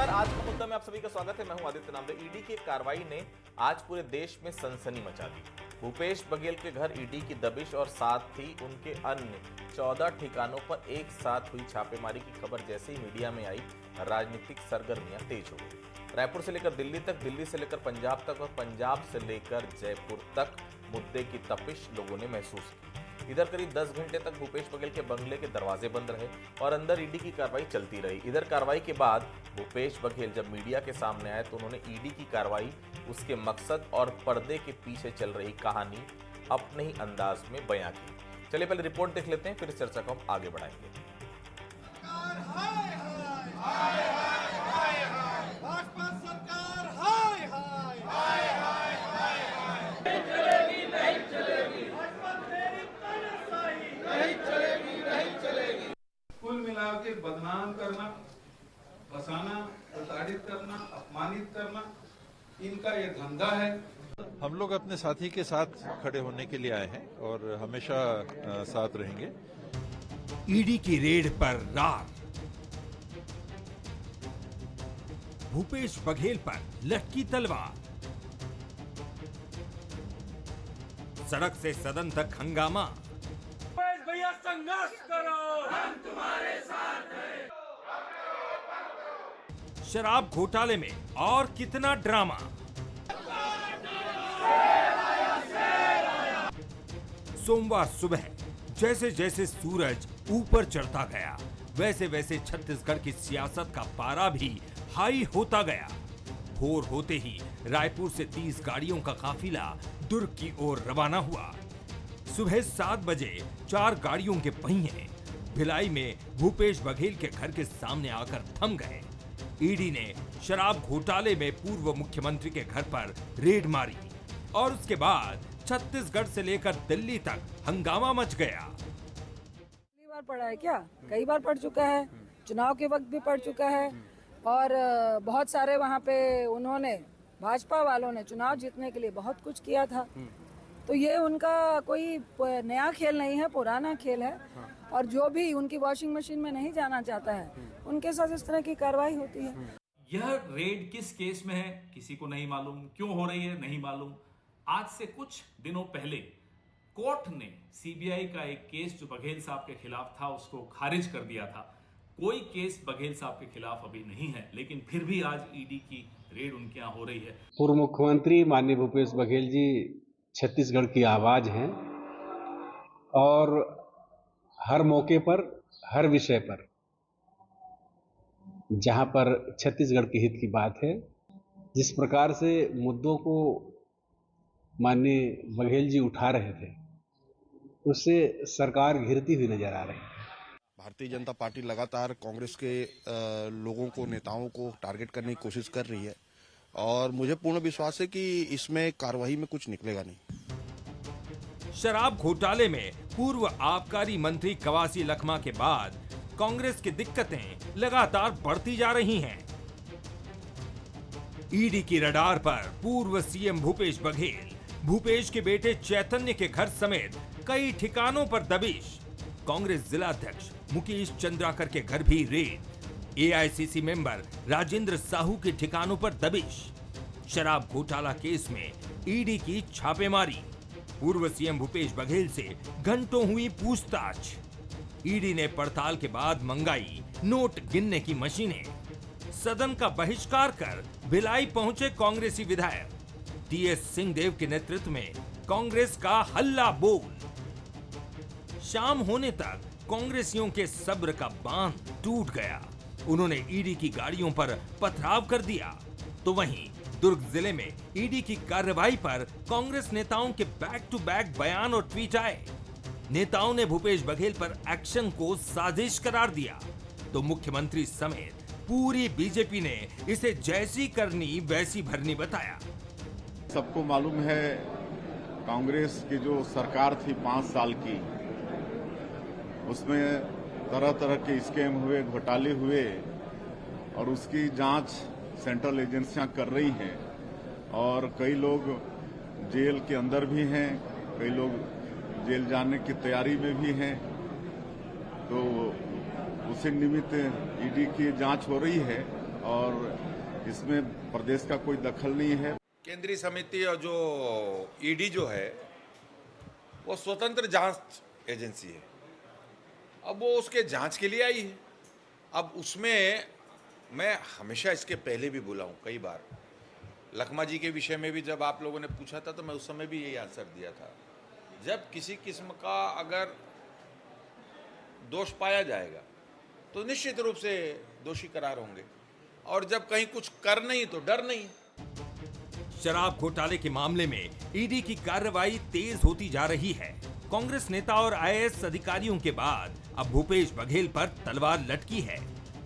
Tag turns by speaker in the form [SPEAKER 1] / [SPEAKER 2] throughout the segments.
[SPEAKER 1] नमस्कार, आज के मुद्दा में आप सभी का स्वागत है। मैं हूं आदित्य नामदे। ईडी की कार्रवाई ने आज पूरे देश में सनसनी मचा दी। भूपेश बघेल के घर ईडी की दबिश और साथ ही उनके अन्य 14 ठिकानों पर एक साथ हुई छापेमारी की खबर जैसे ही मीडिया में आई, राजनीतिक सरगर्मियां तेज हो गई। रायपुर से लेकर दिल्ली तक, दिल्ली से लेकर पंजाब तक और पंजाब से लेकर जयपुर तक मुद्दे की तपिश लोगों ने महसूस की। इधर करीब 10 घंटे तक भूपेश बघेल के बंगले के दरवाजे बंद रहे और अंदर ईडी की कार्रवाई चलती रही। इधर कार्रवाई के बाद भूपेश बघेल जब मीडिया के सामने आए तो उन्होंने ईडी की कार्रवाई, उसके मकसद और पर्दे के पीछे चल रही कहानी अपने ही अंदाज में बयां की। चलिए पहले रिपोर्ट देख लेते हैं, फिर इस चर्चा को हम आगे बढ़ाएंगे।
[SPEAKER 2] कुल मिला के बदनाम करना, फंसाना, प्रताड़ित करना, अपमानित करना, इनका ये धंधा है।
[SPEAKER 3] हम लोग अपने साथी के साथ खड़े होने के लिए आए हैं और हमेशा साथ रहेंगे।
[SPEAKER 4] ईडी की रेड पर रार, भूपेश बघेल पर लटकी तलवार, सड़क से सदन तक हंगामा।
[SPEAKER 5] भैया संघर्ष करो, हम तुम्हारे साथ हैं।
[SPEAKER 4] शराब घोटाले में और कितना ड्रामा। सोमवार सुबह जैसे जैसे सूरज ऊपर चढ़ता गया, वैसे वैसे छत्तीसगढ़ की सियासत का पारा भी हाई होता गया। भोर होते ही रायपुर से 30 गाड़ियों का काफिला दुर्ग की ओर रवाना हुआ। सुबह 7 बजे 4 गाड़ियों के पहिए भिलाई में भूपेश बघेल के घर के सामने आकर थम गए। ईडी ने शराब घोटाले में पूर्व मुख्यमंत्री के घर पर रेड मारी और उसके बाद छत्तीसगढ़ से लेकर दिल्ली तक हंगामा मच गया।
[SPEAKER 6] पहली बार पड़ा है क्या? कई बार पड़ चुका है, चुनाव के वक्त भी पड़ चुका है और बहुत सारे वहाँ पे उन्होंने, भाजपा वालों ने चुनाव जीतने के लिए बहुत कुछ किया था। तो ये उनका कोई नया खेल नहीं है, पुराना खेल है। और जो भी उनकी वॉशिंग मशीन में नहीं जाना चाहता है, उनके साथ इस तरह की कार्रवाई होती है।
[SPEAKER 7] यह रेड किस केस में है किसी को नहीं मालूम, क्यों हो रही है नहीं मालूम। आज से कुछ दिनों पहले कोर्ट ने सीबीआई का एक केस जो बघेल साहब के खिलाफ था उसको खारिज कर दिया था। कोई केस बघेल साहब के खिलाफ अभी नहीं है, लेकिन फिर भी आज ईडी की रेड उनके यहाँ हो रही है।
[SPEAKER 8] पूर्व मुख्यमंत्री माननीय भूपेश बघेल जी छत्तीसगढ़ की आवाज हैं और हर मौके पर, हर विषय पर, जहां पर छत्तीसगढ़ के हित की बात है, जिस प्रकार से मुद्दों को माननीय बघेल जी उठा रहे थे, उससे सरकार घिरती हुई नजर आ रही है।
[SPEAKER 9] भारतीय जनता पार्टी लगातार कांग्रेस के लोगों को, नेताओं को टारगेट करने की कोशिश कर रही है और मुझे पूर्ण विश्वास है कि इसमें कार्रवाई में कुछ निकलेगा नहीं।
[SPEAKER 4] शराब घोटाले में पूर्व आबकारी मंत्री कवासी लखमा के बाद कांग्रेस की दिक्कतें लगातार बढ़ती जा रही हैं। ईडी की रडार पर पूर्व सीएम भूपेश बघेल, भूपेश के बेटे चैतन्य के घर समेत कई ठिकानों पर दबिश। कांग्रेस जिलाध्यक्ष मुकेश चंद्राकर के घर भी red. AICC member Rajendra Sahu के ठिकानों पर दबिश। शराब घोटाला केस में ईडी की छापेमारी। पूर्व सीएम भूपेश बघेल से घंटों हुई पूछताछ। ईडी ने पड़ताल के बाद मंगाई नोट गिनने की मशीनें। सदन का बहिष्कार कर भिलाई पहुंचे कांग्रेसी विधायक। टीएस सिंहदेव के नेतृत्व में कांग्रेस का हल्ला बोल। शाम होने तक कांग्रेसियों के सब्र का बांध टूट गया। उन्होंने ईडी की गाड़ियों पर पथराव कर दिया। तो वहीं दुर्ग जिले में ईडी की कार्रवाई पर कांग्रेस नेताओं के बैक टू बैक बयान और ट्वीट आए। नेताओं ने भूपेश बघेल पर एक्शन को साजिश करार दिया, तो मुख्यमंत्री समेत पूरी बीजेपी ने इसे जैसी करनी वैसी भरनी बताया।
[SPEAKER 10] सबको मालूम है कांग्रेस की जो सरकार थी 5 साल की, उसमें तरह तरह के स्कैम हुए, घोटाले हुए और उसकी जांच सेंट्रल एजेंसियां कर रही हैं और कई लोग जेल के अंदर भी हैं, कई लोग जेल जाने की तैयारी में भी हैं। तो उसी निमित्त ईडी की जांच हो रही है और इसमें प्रदेश का कोई दखल नहीं है।
[SPEAKER 11] केंद्रीय समिति और जो ईडी जो है वो स्वतंत्र जांच एजेंसी है। अब वो उसके जांच के लिए आई है। अब उसमें मैं हमेशा इसके पहले भी बोला हूँ कई बार, लखमा जी के विषय में भी जब आप लोगों ने पूछा था तो मैं उस समय भी यही आंसर दिया था। जब किसी किस्म का अगर दोष पाया जाएगा तो निश्चित रूप से दोषी करार होंगे, और जब कहीं कुछ कर नहीं तो डर नहीं।
[SPEAKER 4] शराब घोटाले के मामले में ईडी की कार्रवाई तेज होती जा रही है। कांग्रेस नेता और आईएएस अधिकारियों के बाद अब भूपेश बघेल पर तलवार लटकी है।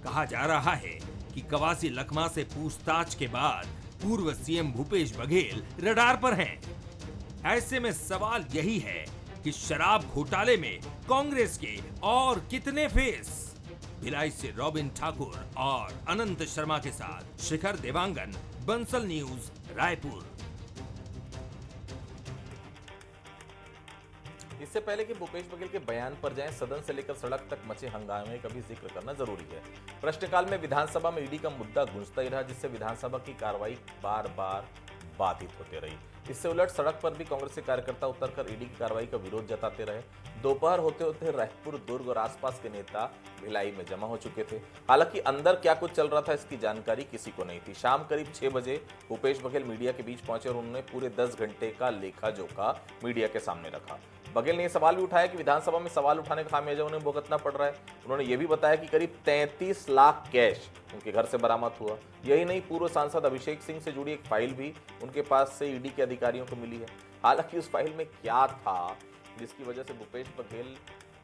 [SPEAKER 4] कहा जा रहा है कि कवासी लखमा से पूछताछ के बाद पूर्व सीएम भूपेश बघेल रडार पर हैं। ऐसे में सवाल यही है कि शराब घोटाले में कांग्रेस के और कितने फेस। भिलाई से रॉबिन ठाकुर और अनंत शर्मा के साथ शिखर देवांगन, बंसल न्यूज, रायपुर।
[SPEAKER 1] इससे पहले कि भूपेश बघेल के बयान पर जाएं, सदन से लेकर सड़क तक मचे हंगामे का भी जिक्र करना जरूरी है। प्रश्नकाल में विधानसभा में ईडी का मुद्दा गूंजता ही रहा, जिससे विधानसभा की कार्रवाई बार बार बाधित होते रही। इससे उलट सड़क पर भी कांग्रेस के कार्यकर्ता उतरकर ईडी की कार्रवाई का विरोध जताते रहे। दोपहर होते होते रायपुर, दुर्ग और आसपास के नेता भिलाई में जमा हो चुके थे। हालांकि अंदर क्या कुछ चल रहा था इसकी जानकारी किसी को नहीं थी। शाम करीब 6 बजे भूपेश बघेल मीडिया के बीच पहुंचे और उन्होंने पूरे 10 घंटे का लेखा जोखा मीडिया के सामने रखा। बघेल ने यह सवाल भी उठाया कि विधानसभा में सवाल उठाने का खामियाजा उन्हें भुगतना पड़ रहा है। उन्होंने ये भी बताया कि करीब 33 लाख कैश उनके घर से बरामद हुआ। यही नहीं, पूर्व सांसद अभिषेक सिंह से जुड़ी एक फाइल भी उनके पास से ईडी के अधिकारियों को मिली है। हालांकि उस फाइल में क्या था जिसकी वजह से भूपेश बघेल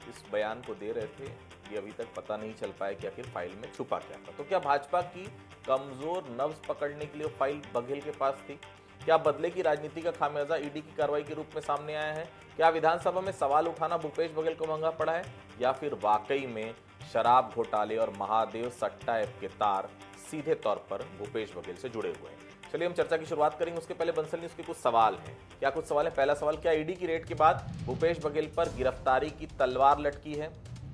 [SPEAKER 1] इस बयान को दे रहे थे, ये अभी तक पता नहीं चल पाया कि आखिर फाइल में छुपा क्या था। तो क्या भाजपा की कमजोर नब्ज पकड़ने के लिए फाइल बघेल के पास थी? क्या बदले की राजनीति का खामियाजा ईडी की कार्रवाई के रूप में सामने आया है? क्या विधानसभा में सवाल उठाना भूपेश बघेल को महंगा पड़ा है, या फिर वाकई में शराब घोटाले और महादेव सट्टा ऐप के तार सीधे तौर पर भूपेश बघेल से जुड़े हुए हैं? चलिए हम चर्चा की शुरुआत करेंगे। उसके पहले बंसल न्यूज के कुछ सवाल हैं। क्या कुछ सवाल है? पहला सवाल, क्या ईडी की रेड के बाद भूपेश बघेल पर गिरफ्तारी की तलवार लटकी है?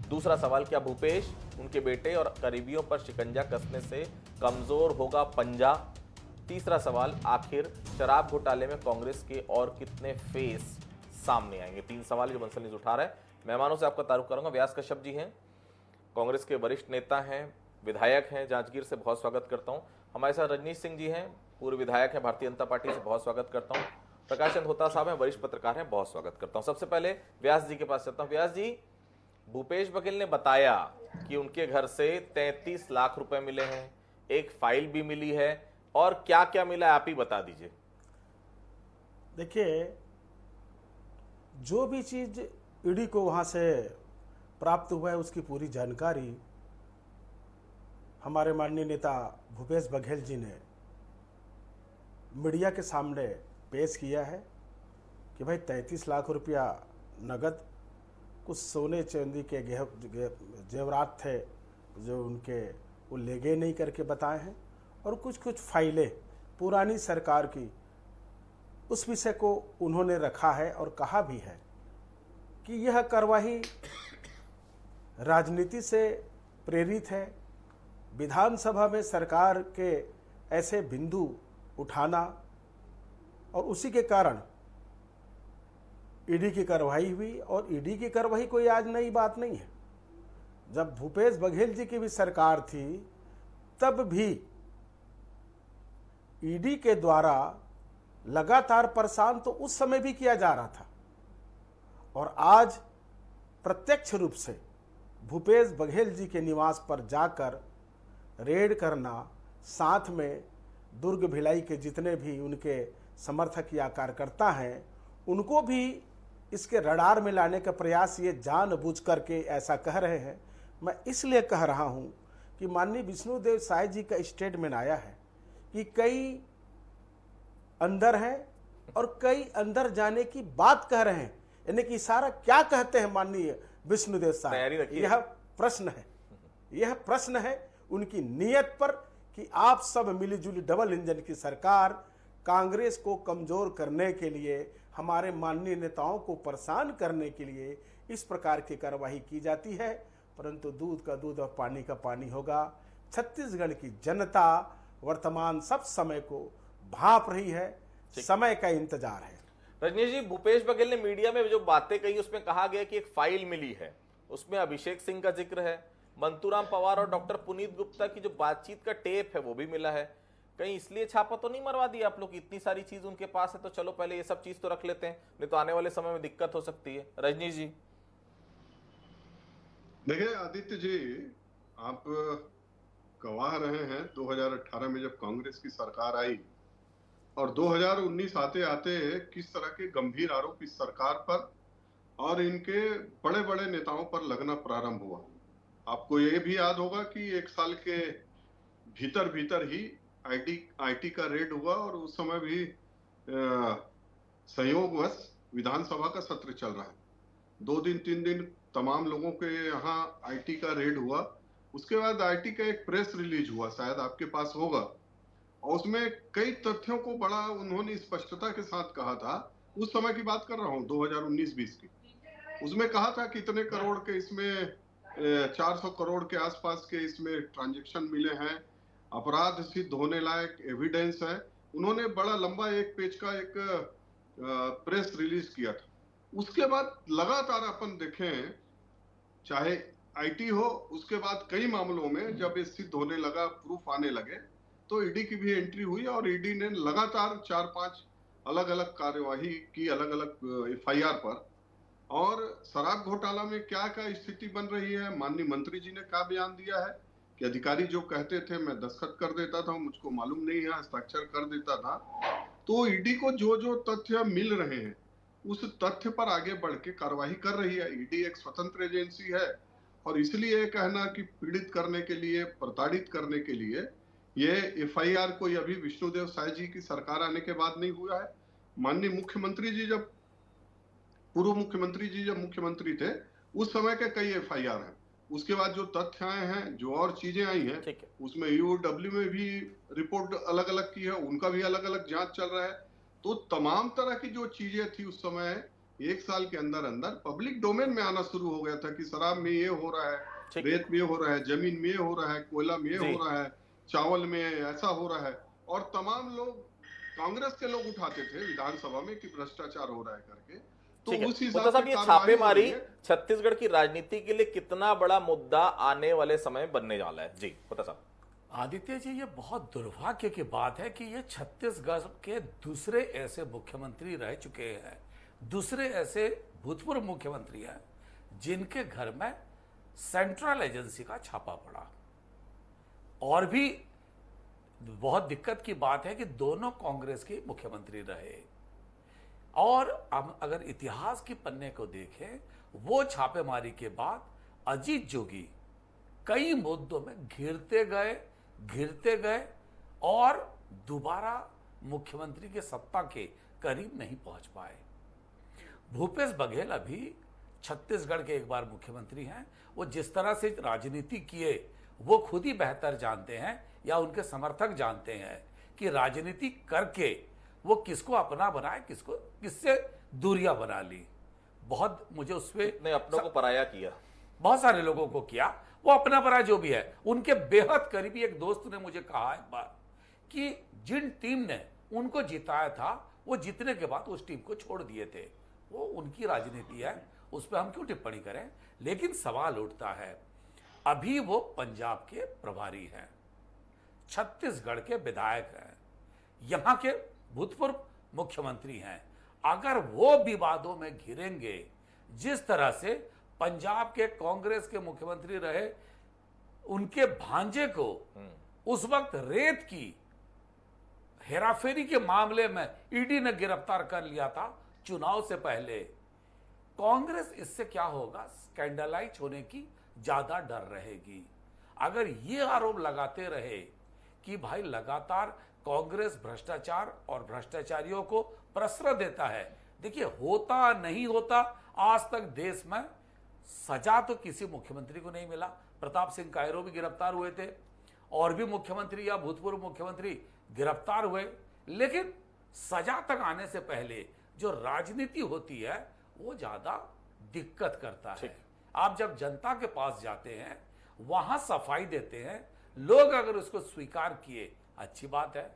[SPEAKER 1] दूसरा सवाल, क्या भूपेश, उनके बेटे और करीबियों पर शिकंजा कसने से कमजोर होगा पंजा? तीसरा सवाल, आखिर शराब घोटाले में कांग्रेस के और कितने फेस सामने आएंगे? 3 सवाल जो बंसल न्यूज उठा रहा है। मेहमानों से आपका तारुफ करूंगा। व्यास कश्यप जी हैं, कांग्रेस के वरिष्ठ नेता हैं, विधायक हैं जांजगीर से, बहुत स्वागत करता हूं। हमारे साथ रजनीश सिंह जी हैं, पूर्व विधायक हैं भारतीय जनता पार्टी से, बहुत स्वागत करता हूं। प्रकाश चंद होता साहब हैं, वरिष्ठ पत्रकार हैं, बहुत स्वागत करता हूं। सबसे पहले व्यास जी के पास चलता हूं। व्यास जी, भूपेश बघेल ने बताया कि उनके घर से 33 लाख रुपए मिले हैं, एक फाइल भी मिली है, और क्या क्या मिला है आप ही बता दीजिए।
[SPEAKER 12] देखिए, जो भी चीज ईडी को वहां से प्राप्त हुआ है उसकी पूरी जानकारी हमारे माननीय नेता भूपेश बघेल जी ने मीडिया के सामने पेश किया है कि भाई 33 लाख रुपया नगद, कुछ सोने चांदी के जेवरात थे जो उनके वो ले गए नहीं करके बताए हैं, और कुछ कुछ फाइलें पुरानी सरकार की, उस विषय को उन्होंने रखा है और कहा भी है कि यह कार्रवाई राजनीति से प्रेरित है। विधानसभा में सरकार के ऐसे बिंदु उठाना और उसी के कारण ईडी की कार्रवाई हुई, और ईडी की कार्रवाई कोई आज नई बात नहीं है। जब भूपेश बघेल जी की भी सरकार थी तब भी ईडी के द्वारा लगातार परेशान तो उस समय भी किया जा रहा था, और आज प्रत्यक्ष रूप से भूपेश बघेल जी के निवास पर जाकर रेड करना, साथ में दुर्ग भिलाई के जितने भी उनके समर्थक या कार्यकर्ता हैं उनको भी इसके रडार में लाने का प्रयास ये जानबूझ करके ऐसा कह रहे हैं। मैं इसलिए कह रहा हूँ कि माननीय विष्णुदेव साय जी का स्टेटमेंट आया है कि कई अंदर हैं और कई अंदर जाने की बात कह रहे हैं, यानी कि इशारा क्या कहते हैं माननीय विष्णुदेव साय? यह प्रश्न है, यह प्रश्न है उनकी नीयत पर कि आप सब मिलीजुली डबल इंजन की सरकार कांग्रेस को कमजोर करने के लिए, हमारे माननीय नेताओं को परेशान करने के लिए इस प्रकार की कार्रवाई की जाती है। परंतु दूध का दूध और पानी का पानी होगा। छत्तीसगढ़ की जनता वर्तमान सब समय को भांप रही है, समय का इंतजार है।
[SPEAKER 1] रजनीश जी, भूपेश बघेल ने मीडिया में जो बातें कही उसमें कहा गया कि एक फाइल मिली है, उसमें अभिषेक सिंह का जिक्र है, मंतूराम पवार और डॉक्टर पुनीत गुप्ता की जो बातचीत का टेप है वो भी मिला है। कहीं इसलिए छापा तो नहीं मरवा दिया आप लोग? इतनी सारी चीज उनके पास है तो चलो पहले ये सब चीज तो रख लेते हैं, नहीं तो आने वाले समय में दिक्कत हो सकती है। रजनीश जी
[SPEAKER 13] देखिए आदित्य जी, आप गवाह रहे हैं 2018 में जब कांग्रेस की सरकार आई और 2019 आते आते किस तरह के गंभीर आरोप इस सरकार पर और इनके बड़े बड़े नेताओं पर लगना प्रारंभ हुआ। आपको ये भी याद होगा कि 1 साल के भीतर ही आईटी का रेड हुआ और उस समय भी संयोगवश विधानसभा का सत्र चल रहा है। 2 दिन 3 दिन तमाम लोगों के यहाँ आईटी का रेड हुआ। उसके बाद आईटी का एक प्रेस रिलीज हुआ, शायद आपके पास होगा, और उसमें कई तथ्यों को बड़ा उन्होंने स्पष्टता के साथ कहा था। उस समय की बात कर रहा हूँ 2019-20 की। उसमें कहा था कि इतने करोड़ के इसमें 400 करोड़ के आसपास के इसमें ट्रांजैक्शन मिले हैं, अपराध सिद्ध होने लायक एविडेंस है। उन्होंने बड़ा लंबा 1 पेज का एक प्रेस रिलीज किया था। उसके बाद लगातार अपन देखें, चाहे आईटी हो, उसके बाद कई मामलों में जब ये सिद्ध होने लगा, प्रूफ आने लगे, तो ईडी की भी एंट्री हुई और ईडी ने लगातार 4-5 अलग अलग कार्यवाही की, अलग अलग एफआईआर पर। और शराब घोटाला में क्या क्या स्थिति बन रही है, माननीय मंत्री जी ने क्या बयान दिया है कि अधिकारी जो कहते थे मैं दस्तखत कर देता था, मुझको मालूम नहीं है, हस्ताक्षर कर देता था। तो ईडी को जो जो तथ्य मिल रहे हैं उस तथ्य पर आगे बढ़ के कार्रवाई कर रही है। ईडी एक स्वतंत्र एजेंसी है और इसलिए कहना कि पीड़ित करने के लिए, प्रताड़ित करने के लिए ये एफआईआर कोई अभी विष्णुदेव साय जी की सरकार आने के बाद नहीं हुआ है। माननीय मुख्यमंत्री जी जब पूर्व मुख्यमंत्री जी जब मुख्यमंत्री थे उस समय के कई एफआईआर हैं। उसके बाद जो तथ्य आए हैं, जो और चीजें आई हैं, उसमें यूडब्ल्यू में भी रिपोर्ट अलग अलग की है, उनका भी अलग अलग जांच चल रहा है। तो तमाम तरह की जो चीजें थी उस समय 1 साल के अंदर अंदर पब्लिक डोमेन में आना शुरू हो गया था कि शराब में ये हो रहा है, रेत में हो रहा है, जमीन में हो रहा है, कोयला में हो रहा है, चावल में ऐसा हो रहा है। और तमाम लोग, कांग्रेस के लोग उठाते थे विधानसभा में कि भ्रष्टाचार हो रहा है करके। तो उस हिसाब से
[SPEAKER 1] ये छापेमारी छत्तीसगढ़ की राजनीति के लिए कितना बड़ा मुद्दा आने वाले समय बनने वाला है? जी पता साहब।
[SPEAKER 14] आदित्य जी, ये बहुत दुर्भाग्य की बात है कि ये छत्तीसगढ़ के दूसरे ऐसे मुख्यमंत्री रह चुके हैं, दूसरे ऐसे भूतपूर्व मुख्यमंत्री हैं जिनके घर में सेंट्रल एजेंसी का छापा पड़ा। और भी बहुत दिक्कत की बात है कि दोनों कांग्रेस के मुख्यमंत्री रहे। और हम अगर इतिहास के पन्ने को देखें, वो छापेमारी के बाद अजीत जोगी कई मुद्दों में घिरते गए और दोबारा मुख्यमंत्री के सत्ता के करीब नहीं पहुंच पाए। भूपेश बघेल अभी छत्तीसगढ़ के एक बार मुख्यमंत्री हैं। वो जिस तरह से राजनीति किए वो खुद ही बेहतर जानते हैं, या उनके समर्थक जानते हैं कि राजनीति करके वो किसको अपना बनाए, किससे दूरियां बना ली। बहुत मुझे उसमें
[SPEAKER 1] अपनों को पराया किया,
[SPEAKER 14] बहुत सारे लोगों को किया। वो अपना पराया जो भी है, उनके बेहद करीबी एक दोस्त ने मुझे कहा एक बार कि जिन टीम ने उनको जिताया था वो जीतने के बाद उस टीम को छोड़ दिए थे। वो उनकी राजनीति है, उस पर हम क्यों टिप्पणी करें। लेकिन सवाल उठता है, अभी वो पंजाब के प्रभारी हैं, छत्तीसगढ़ के विधायक हैं, यहां के भूतपूर्व मुख्यमंत्री हैं। अगर वो विवादों में घिरेंगे, जिस तरह से पंजाब के कांग्रेस के मुख्यमंत्री रहे, उनके भांजे को उस वक्त रेत की हेराफेरी के मामले में ईडी ने गिरफ्तार कर लिया था चुनाव से पहले। कांग्रेस इससे क्या होगा, स्कैंडलाइज होने की ज्यादा डर रहेगी। अगर ये आरोप लगाते रहे कि भाई लगातार कांग्रेस भ्रष्टाचार और भ्रष्टाचारियों को प्रश्रय देता है, देखिए होता नहीं होता, आज तक देश में सजा तो किसी मुख्यमंत्री को नहीं मिला। प्रताप सिंह कायरो भी गिरफ्तार हुए थे, और भी मुख्यमंत्री या भूतपूर्व मुख्यमंत्री गिरफ्तार हुए, लेकिन सजा तक आने से पहले जो राजनीति होती है वो ज्यादा दिक्कत करता है। आप जब जनता के पास जाते हैं, वहां सफाई देते हैं, लोग अगर उसको स्वीकार किए अच्छी बात है,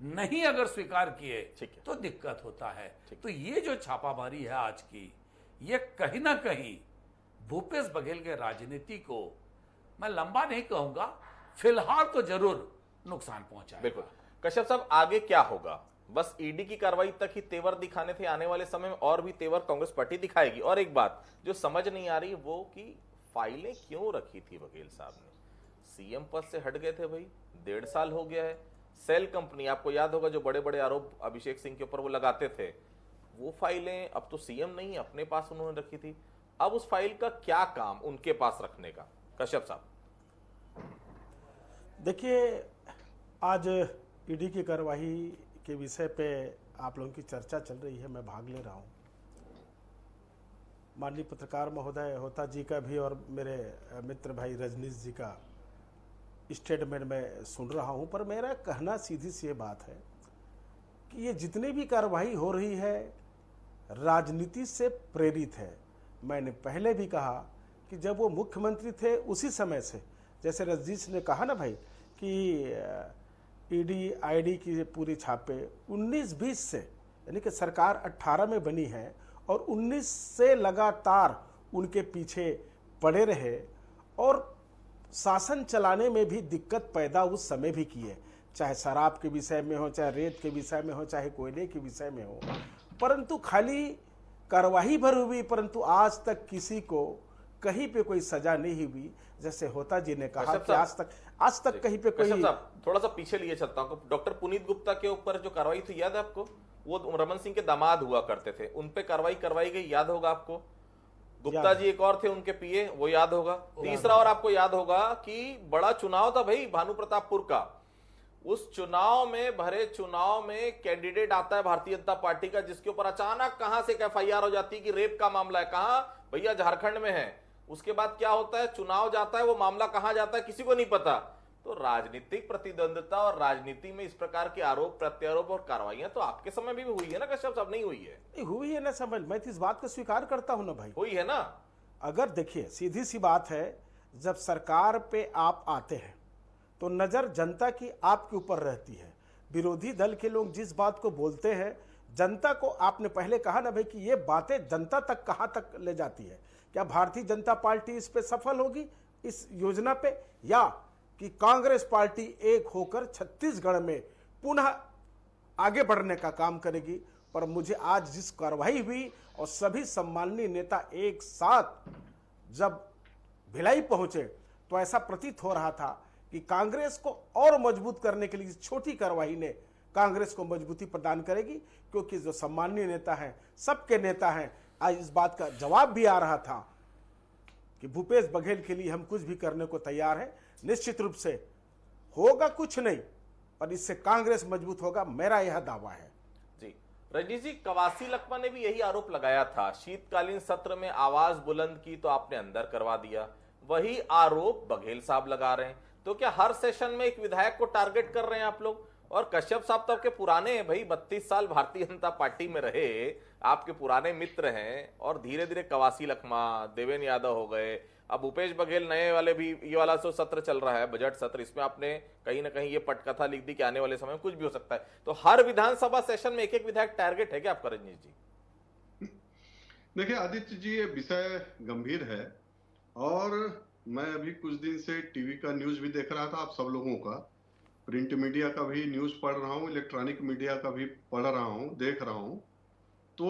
[SPEAKER 14] नहीं अगर स्वीकार किए तो दिक्कत होता है। तो ये जो छापामारी है आज की, ये कहीं ना कहीं भूपेश बघेल के राजनीति को मैं लंबा नहीं कहूंगा, फिलहाल तो जरूर नुकसान पहुंचाएगा।
[SPEAKER 1] बिल्कुल। कश्यप साहब, आगे क्या होगा? बस ईडी की कार्रवाई तक ही तेवर दिखाने थे, आने वाले समय में और भी तेवर कांग्रेस पार्टी दिखाएगी। और एक बात जो समझ नहीं आ रही वो कि फाइलें क्यों रखी थी बघेल साहब ने? सीएम पद से हट गए थे भाई, 1.5 साल हो गया है। सेल कंपनी, आपको याद होगा जो बड़े बड़े आरोप अभिषेक सिंह के ऊपर वो लगाते थे, वो फाइलें अब तो सीएम नहीं अपने पास उन्होंने रखी थी। अब उस फाइल का क्या काम उनके पास रखने का? कश्यप साहब
[SPEAKER 12] देखिए, आज ईडी की कार्यवाही के विषय पे आप लोगों की चर्चा चल रही है, मैं भाग ले रहा हूँ। माननीय पत्रकार महोदय होता जी का भी और मेरे मित्र भाई रजनीश जी का स्टेटमेंट में सुन रहा हूँ, पर मेरा कहना सीधी सी बात है कि ये जितनी भी कार्रवाई हो रही है राजनीति से प्रेरित है। मैंने पहले भी कहा कि जब वो मुख्यमंत्री थे उसी समय से, जैसे रजनीश ने कहा ना भाई कि ईडी आईडी की पूरी छापे 19-20 से, यानी कि सरकार 18 में बनी है और 19 से लगातार उनके पीछे पड़े रहे और शासन चलाने में भी दिक्कत पैदा उस समय भी की है, चाहे शराब के विषय में हो, चाहे रेत के विषय में हो, चाहे कोयले के विषय में हो। परंतु खाली कार्रवाई भर हुई, परंतु आज तक किसी को कहीं पे कोई सजा नहीं हुई। जैसे होता जी ने कहा कि आज तक कहीं पे कोई।
[SPEAKER 1] थोड़ा सा पीछे लिए चलता हूँ। डॉक्टर पुनीत गुप्ता के ऊपर जो कार्रवाई थी, याद है आपको? वो रमन सिंह के दामाद हुआ करते थे, उन पे कार्रवाई करवाई गई, याद होगा आपको? गुप्ता जी एक और थे उनके पीए, वो याद होगा। तीसरा और आपको याद होगा कि बड़ा चुनाव था भाई भानु प्रतापपुर का। उस चुनाव में, भरे चुनाव में कैंडिडेट आता है भारतीय जनता पार्टी का, जिसके ऊपर अचानक कहां से एफआईआर हो जाती है कि रेप का मामला है। कहां भैया? झारखंड में है। उसके बाद क्या होता है? चुनाव जाता है, वो मामला कहां जाता है किसी को नहीं पता। तो राजनीतिक प्रतिद्वंद्विता और राजनीति में इस प्रकार के आरोप प्रत्यारोप और कार्रवाइयां तो आपके समय भी हुई है ना कश्यप साहब? नहीं हुई है?
[SPEAKER 12] हुई है ना, समझ, मैं इस बात को स्वीकार करता हूं ना भाई,
[SPEAKER 1] हुई है ना।
[SPEAKER 12] अगर देखिए सीधी सी बात है, जब सरकार पे आप आते हैं तो नजर जनता की आपके ऊपर रहती है। विरोधी दल के लोग जिस बात को बोलते हैं, जनता को, आपने पहले कहा ना भाई कि ये बातें जनता तक कहां तक ले जाती है। क्या भारतीय जनता पार्टी इस पे सफल होगी, इस योजना पे, या कि कांग्रेस पार्टी एक होकर छत्तीसगढ़ में पुनः आगे बढ़ने का काम करेगी? पर मुझे आज जिस कार्रवाई हुई और सभी सम्माननीय नेता एक साथ जब भिलाई पहुंचे तो ऐसा प्रतीत हो रहा था कि कांग्रेस को और मजबूत करने के लिए छोटी कार्रवाई ने कांग्रेस को मजबूती प्रदान करेगी, क्योंकि जो सम्माननीय नेता हैं, सबके नेता हैं, आज इस बात का जवाब भी आ रहा था कि भूपेश बघेल के लिए हम कुछ भी करने को तैयार हैं। निश्चित रूप से होगा कुछ नहीं, पर इससे कांग्रेस मजबूत होगा, मेरा यह दावा है।
[SPEAKER 1] जी रजनीश जी, कवासी लखमा ने भी यही आरोप लगाया था, शीतकालीन सत्र में आवाज बुलंद की तो आपने अंदर करवा दिया। वही आरोप बघेल साहब लगा रहे हैं। तो क्या हर सेशन में एक विधायक को टारगेट कर रहे हैं आप लोग? और कश्यप साहब तो आपके पुराने हैं भाई, 32 साल भारतीय जनता पार्टी में रहे, आपके पुराने मित्र हैं। और धीरे धीरे कवासी लखमा, देवेंद्र यादव हो गए, अब भूपेश बघेल नए वाले भी, ये वाला जो सत्र चल रहा है बजट सत्र, इसमें आपने कहीं ना कहीं ये पटकथा लिख दी कि आने वाले समय में कुछ भी हो सकता है। तो हर विधानसभा सेशन में एक एक विधायक टारगेट है क्या आपका रजनीश जी?
[SPEAKER 13] देखिए आदित्य जी, ये विषय गंभीर है और मैं अभी कुछ दिन से टीवी का न्यूज भी देख रहा था, आप सब लोगों का, प्रिंट मीडिया का भी न्यूज पढ़ रहा हूँ, इलेक्ट्रॉनिक मीडिया का भी पढ़ रहा हूँ, देख रहा हूँ। तो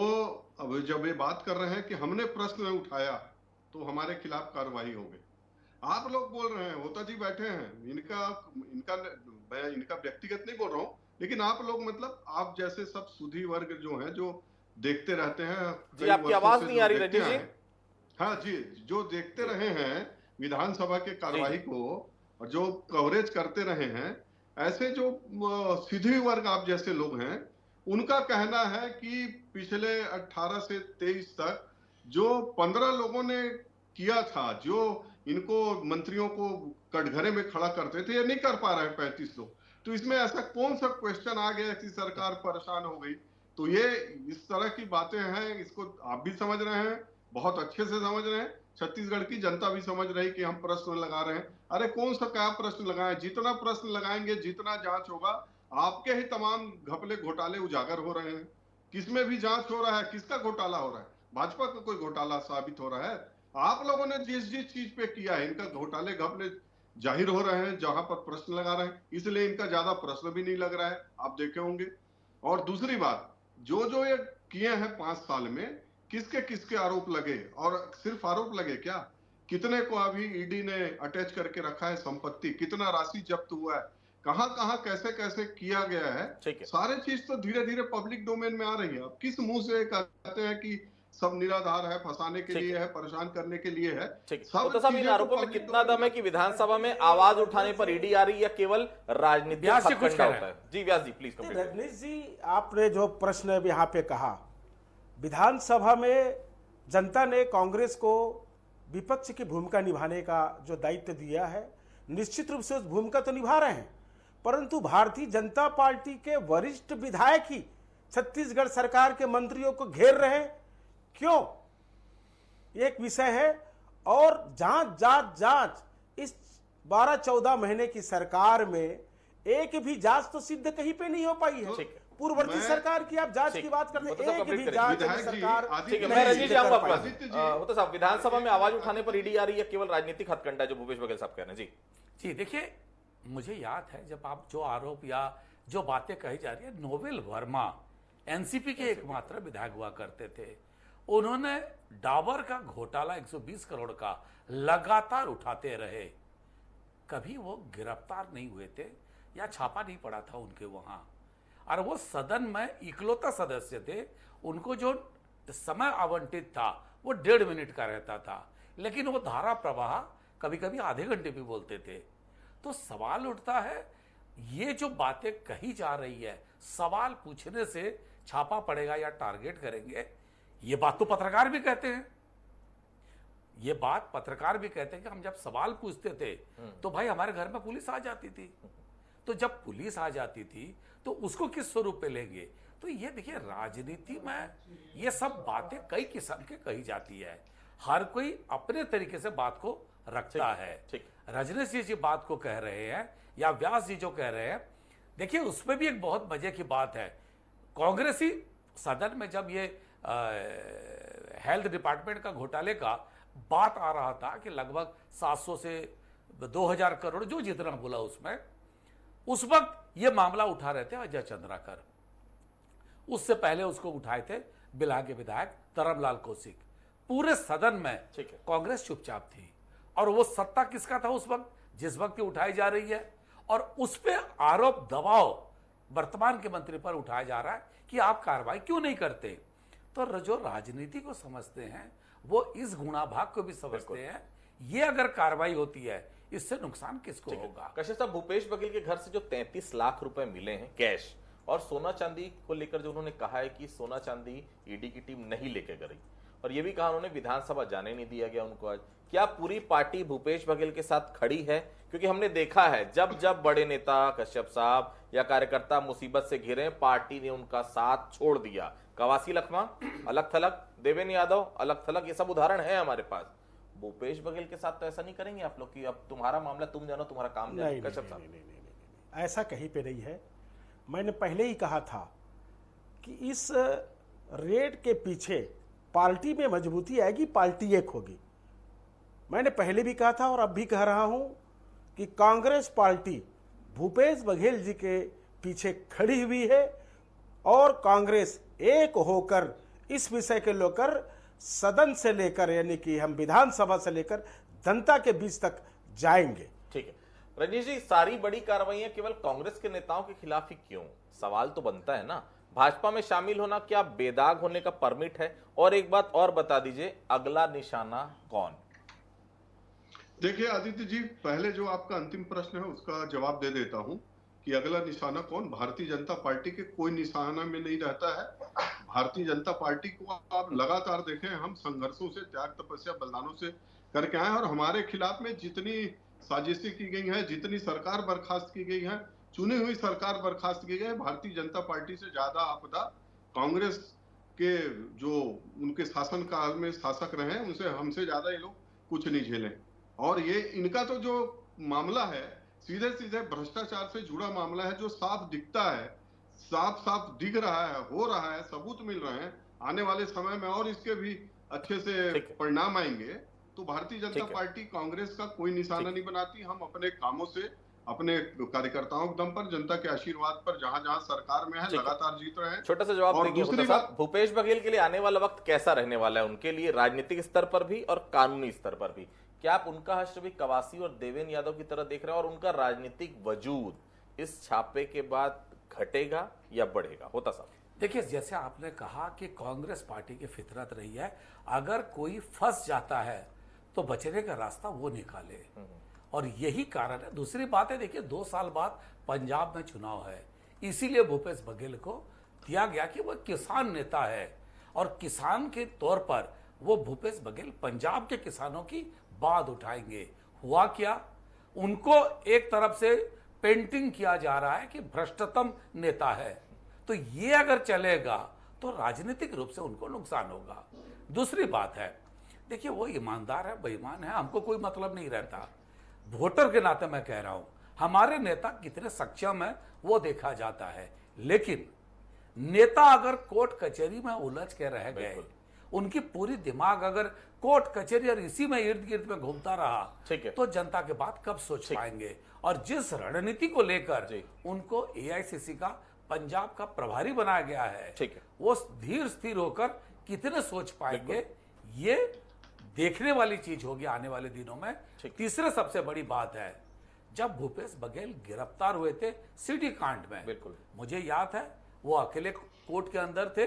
[SPEAKER 13] अब जब ये बात कर रहे हैं कि हमने प्रश्न उठाया तो हमारे खिलाफ कार्रवाई हो गई, आप लोग बोल रहे हैं, होता जी बैठे हैं, मैं इनका व्यक्तिगत नहीं बोल रहा हूँ, लेकिन आप लोग, मतलब आप जैसे सब सुधी वर्ग जो है, जो देखते रहते हैं
[SPEAKER 1] जी, आपकी आवाज नहीं आ रही रजनीश जी।
[SPEAKER 13] हाँ जी, जो देखते रहे हैं विधानसभा के कार्रवाई को और जो कवरेज करते रहे हैं, ऐसे जो सीधी वर्ग आप जैसे लोग हैं, उनका कहना है कि पिछले 18 से 23 तक जो 15 लोगों ने किया था, जो इनको मंत्रियों को कटघरे में खड़ा करते थे, ये नहीं कर पा रहे हैं 35 लोग। तो इसमें ऐसा कौन सा क्वेश्चन आ गया कि सरकार परेशान हो गई? तो ये इस तरह की बातें हैं, इसको आप भी समझ रहे हैं, बहुत अच्छे से समझ रहे हैं। छत्तीसगढ़ की जनता भी समझ रही कि हम प्रश्न लगा रहे हैं। अरे कौन सा क्या प्रश्न लगाएं, जितना प्रश्न लगाएंगे जितना जांच होगा, आपके ही तमाम घपले घोटाले उजागर हो रहे हैं। किसमें भी जांच हो रहा है, किसका घोटाला हो रहा है? भाजपा का कोई घोटाला साबित हो रहा है? आप लोगों ने जिस जिस चीज पे किया है, इनका घोटाले घपले जाहिर हो रहे हैं, जहां पर प्रश्न लगा रहे हैं, इसलिए इनका ज्यादा प्रश्न भी नहीं लग रहा है, आप देखे होंगे। और दूसरी बात, जो जो ये किए हैं 5 साल में, किसके किसके आरोप लगे, और सिर्फ आरोप लगे क्या, कितने को अभी ईडी ने अटैच करके रखा है संपत्ति, कितना राशि जब्त हुआ है, कहां कहां कैसे कैसे किया गया है, सारे चीज तो धीरे धीरे पब्लिक डोमेन में आ रही है। अब किस मुंह से कहते हैं कि सब निराधार है, फंसाने के लिए है, परेशान करने के लिए है।
[SPEAKER 1] तो साहब इन आरोपों में कितना दम है कि विधानसभा में आवाज उठाने पर ईडी आ रही है, केवल राजनीतिक हथकंडा होता है? जी व्यास जी प्लीज।
[SPEAKER 12] रजनीश जी, आपने जो प्रश्न यहाँ पे कहा, विधानसभा में जनता ने कांग्रेस को विपक्ष की भूमिका निभाने का जो दायित्व दिया है, निश्चित रूप से उस भूमिका तो निभा रहे हैं, परंतु भारतीय जनता पार्टी के वरिष्ठ विधायक ही छत्तीसगढ़ सरकार के मंत्रियों को घेर रहे हैं। क्यों? एक विषय है। और जांच इस 12-14 महीने की सरकार में एक भी जांच तो सिद्ध कहीं पे नहीं हो पाई है। पूर्ववर्ती सरकार की आप जांच की बात करते हैं, एक भी जांच सरकार।
[SPEAKER 1] मैं रजनीश जी आऊंगा आपका साहब, विधानसभा में आवाज उठाने पर ईडी आ रही है, केवल राजनीतिक हथकंडा, जो भूपेश बघेल साहब कह रहे हैं।
[SPEAKER 14] जी देखिए, मुझे याद है जब आप जो आरोप या जो बातें कही जा रही है, नोबेल वर्मा एनसीपी के एकमात्र विधायक हुआ करते थे, उन्होंने डाबर का घोटाला 120 करोड़ का लगातार उठाते रहे, कभी वो गिरफ्तार नहीं हुए थे या छापा नहीं पड़ा था उनके वहां, और वो सदन में इकलौता सदस्य थे, उनको जो समय आवंटित था वो 1.5 मिनट का रहता था, लेकिन वो धारा प्रवाह कभी कभी आधे घंटे भी बोलते थे। तो सवाल उठता है, ये जो बातें कही जा रही है, सवाल पूछने से छापा पड़ेगा या टारगेट करेंगे, ये बात तो पत्रकार भी कहते हैं। ये बात पत्रकार भी कहते हैं कि हम जब सवाल पूछते थे तो भाई हमारे घर में पुलिस आ जाती थी, तो जब पुलिस आ जाती थी तो उसको किस स्वरूप पे लेंगे? तो ये देखिए, राजनीति में ये सब बातें कई किस्म के कही जाती है, हर कोई अपने तरीके से बात को रखता है। रजनीश जी जी बात को कह रहे हैं या व्यास जी जो कह रहे हैं, देखिए उसमें भी एक बहुत मजे की बात है। कांग्रेसी सदन में जब ये हेल्थ डिपार्टमेंट का घोटाले का बात आ रहा था कि लगभग 700 से 2000 करोड़ जो जितना बोला उसमें, उस वक्त ये मामला उठा रहे थे अजय चंद्राकर, उससे पहले उसको उठाए थे बिल्हा के विधायक धर्मलाल कौशिक। पूरे सदन में कांग्रेस चुपचाप थी, और वो सत्ता किसका था उस वक्त, जिस वक्त उठाई जा रही है, और उस पर आरोप दबाव वर्तमान के मंत्री पर उठाया जा रहा है कि आप कार्रवाई क्यों नहीं करते। तो जो राजनीति को समझते हैं वो इस गुणाभाग को भी समझते हैं, ये अगर कार्रवाई होती है इससे नुकसान किसको होगा।
[SPEAKER 1] कश्यप साहब, भूपेश बघेल के घर से जो 33 लाख रुपए मिले हैं कैश, और सोना चांदी को लेकर जो उन्होंने कहा है कि सोना चांदी ईडी की टीम नहीं लेके गई, और ये भी कहा उन्होंने विधानसभा जाने नहीं दिया गया उनको आज, क्या पूरी पार्टी भूपेश बघेल के साथ खड़ी है? क्योंकि हमने देखा है जब जब बड़े नेता कश्यप साहब या कार्यकर्ता मुसीबत से घिरे, पार्टी ने उनका साथ छोड़ दिया। कवासी लखमा अलग थलग, देवेंद्र यादव अलग थलग, ये सब उदाहरण है हमारे पास। भूपेश बघेल के साथ तो ऐसा नहीं करेंगे आप लोग कि अब तुम्हारा मामला तुम जानो, तुम्हारा काम जानो? कश्यप साहब,
[SPEAKER 12] ऐसा कहीं पे नहीं है। मैंने पहले ही कहा था कि इस रेड के पीछे पार्टी में मजबूती आएगी, पार्टी एक होगी। मैंने पहले भी कहा था और अब भी कह रहा हूं कि कांग्रेस पार्टी भूपेश बघेल जी के पीछे खड़ी हुई है, और कांग्रेस एक होकर इस विषय के लेकर सदन से लेकर, यानी कि हम विधानसभा से लेकर जनता के बीच तक जाएंगे।
[SPEAKER 1] ठीक है रजनीश जी, सारी बड़ी कार्रवाइयां केवल कांग्रेस के नेताओं के खिलाफ ही क्यों? सवाल तो बनता है ना, भाजपा में शामिल होना क्या बेदाग होने का परमिट है? और एक बात और बता दीजिए, अगला निशाना कौन?
[SPEAKER 13] देखिए आदित्य जी, पहले जो आपका अंतिम प्रश्न है उसका जवाब दे देता हूं कि अगला निशाना कौन। भारतीय जनता पार्टी के कोई निशाना में नहीं रहता है। भारतीय जनता पार्टी को आप लगातार देखें, हम संघर्षों से, त्याग तपस्या बलिदानों से करके आए, और हमारे खिलाफ में जितनी साजिशें की गई हैं, जितनी सरकार बर्खास्त की गई है, चुनी हुई सरकार बर्खास्त की गई है, भारतीय जनता पार्टी से ज्यादा आपदा कांग्रेस के जो उनके शासन काल में शासक रहे उनसे हमसे ज्यादा ये लोग कुछ नहीं झेले। और ये इनका तो जो मामला है सीधे सीधे भ्रष्टाचार से जुड़ा मामला है, जो साफ दिखता है, साफ दिख रहा है, हो रहा है, सबूत मिल रहे हैं। आने वाले समय में और इसके भी अच्छे से परिणाम आएंगे। तो भारतीय जनता पार्टी कांग्रेस का कोई निशाना नहीं बनाती। हम अपने कामों से, अपने कार्यकर्ताओं के दम पर, जनता के आशीर्वाद पर जहां जहां सरकार में है लगातार जीत रहे हैं।
[SPEAKER 1] छोटा सा जवाब
[SPEAKER 13] और
[SPEAKER 1] देंगे
[SPEAKER 13] दूसरी
[SPEAKER 1] साहब, भूपेश बघेल के लिए आने वाला वक्त कैसा रहने वाला है, उनके लिए राजनीतिक स्तर पर भी और कानूनी स्तर पर भी? क्या आप उनका हश्र भी कवासी और देवेंद्र यादव की तरह देख रहे हैं, और उनका राजनीतिक वजूद इस छापे के बाद घटेगा या बढ़ेगा? होता साहब,
[SPEAKER 14] देखिए, जैसे आपने कहा कि कांग्रेस पार्टी की फितरत रही है, अगर कोई फंस जाता है तो बचने का रास्ता वो निकाले, और यही कारण है। दूसरी बात है, देखिए 2 साल बाद पंजाब में चुनाव है, इसीलिए भूपेश बघेल को दिया गया कि वह किसान नेता है, और किसान के तौर पर वो भूपेश बघेल पंजाब के किसानों की बात उठाएंगे। हुआ क्या, उनको एक तरफ से पेंटिंग किया जा रहा है कि भ्रष्टतम नेता है, तो ये अगर चलेगा तो राजनीतिक रूप से उनको नुकसान होगा। दूसरी बात है, देखिए वो ईमानदार है, बेईमान है, हमको कोई मतलब नहीं रहता। वोटर के नाते मैं कह रहा हूं, हमारे नेता कितने सक्षम है वो देखा जाता है, लेकिन नेता अगर कोर्ट कचहरी में उलझ के रह गए, उनकी पूरी दिमाग अगर कोर्ट कचहरी और इसी में इर्द गिर्द में घूमता रहा, तो जनता के बात कब सोच पाएंगे? और जिस रणनीति को लेकर उनको एआईसीसी का पंजाब का प्रभारी बनाया गया है, वो धीर स्थिर होकर कितने सोच पाएंगे, ये देखने वाली चीज होगी आने वाले दिनों में। तीसरे सबसे बड़ी बात है, जब भूपेश बघेल गिरफ्तार हुए थे सीडी कांड में, बिल्कुल मुझे याद है वो अकेले कोर्ट के अंदर थे,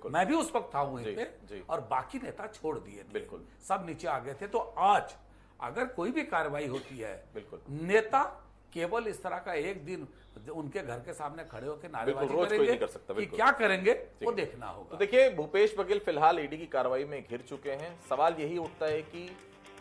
[SPEAKER 14] मैं भी उस वक्त था वहीं पे, और बाकी नेता छोड़ दिए थे, बिल्कुल सब नीचे आ गए थे। तो आज अगर कोई भी कार्रवाई होती है, बिल्कुल नेता केवल इस तरह का एक दिन उनके घर के सामने खड़े होकर नारेबाजी करेंगे नहीं कर सकता, कि क्या करेंगे वो देखना होगा।
[SPEAKER 1] तो देखिए, भूपेश बघेल फिलहाल ईडी की कार्रवाई में घिर चुके हैं। सवाल यही उठता है कि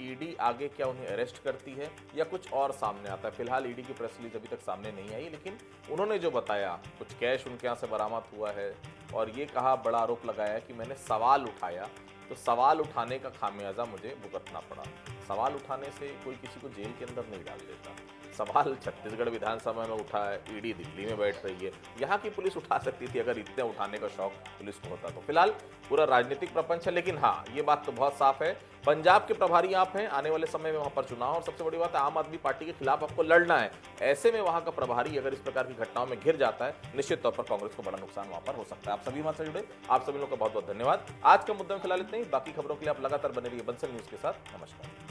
[SPEAKER 1] ईडी आगे क्या उन्हें अरेस्ट करती है या कुछ और सामने आता है। फिलहाल ईडी की प्रेस रिलीज अभी तक सामने नहीं आई, लेकिन उन्होंने जो बताया, कुछ कैश उनके यहाँ से बरामद हुआ है, और ये कहा, बड़ा आरोप लगाया कि मैंने सवाल उठाया, तो सवाल उठाने का खामियाजा मुझे भुगतना पड़ा। सवाल उठाने से कोई किसी को जेल के अंदर नहीं डाल देता। सवाल छत्तीसगढ़ विधानसभा में उठा है, ईडी दिल्ली में बैठ रही है, यहाँ की पुलिस उठा सकती थी अगर इतने उठाने का शौक पुलिस को होता तो। फिलहाल पूरा राजनीतिक प्रपंच है, लेकिन हाँ, ये बात तो बहुत साफ है, पंजाब के प्रभारी आप हैं, आने वाले समय में वहां पर चुनाव, और सबसे बड़ी बात है आम आदमी पार्टी के खिलाफ आपको लड़ना है। ऐसे में वहां का प्रभारी अगर इस प्रकार की घटनाओं में घिर जाता है, निश्चित तौर पर कांग्रेस को बड़ा नुकसान वहां पर हो सकता है। आप सभी हमारे साथ जुड़े, आप सभी लोगों का बहुत बहुत धन्यवाद। आज का मुद्दा में फिलहाल इतना ही, बाकी खबरों के लिए आप लगातार बने रहिए बंसल न्यूज के साथ। नमस्कार।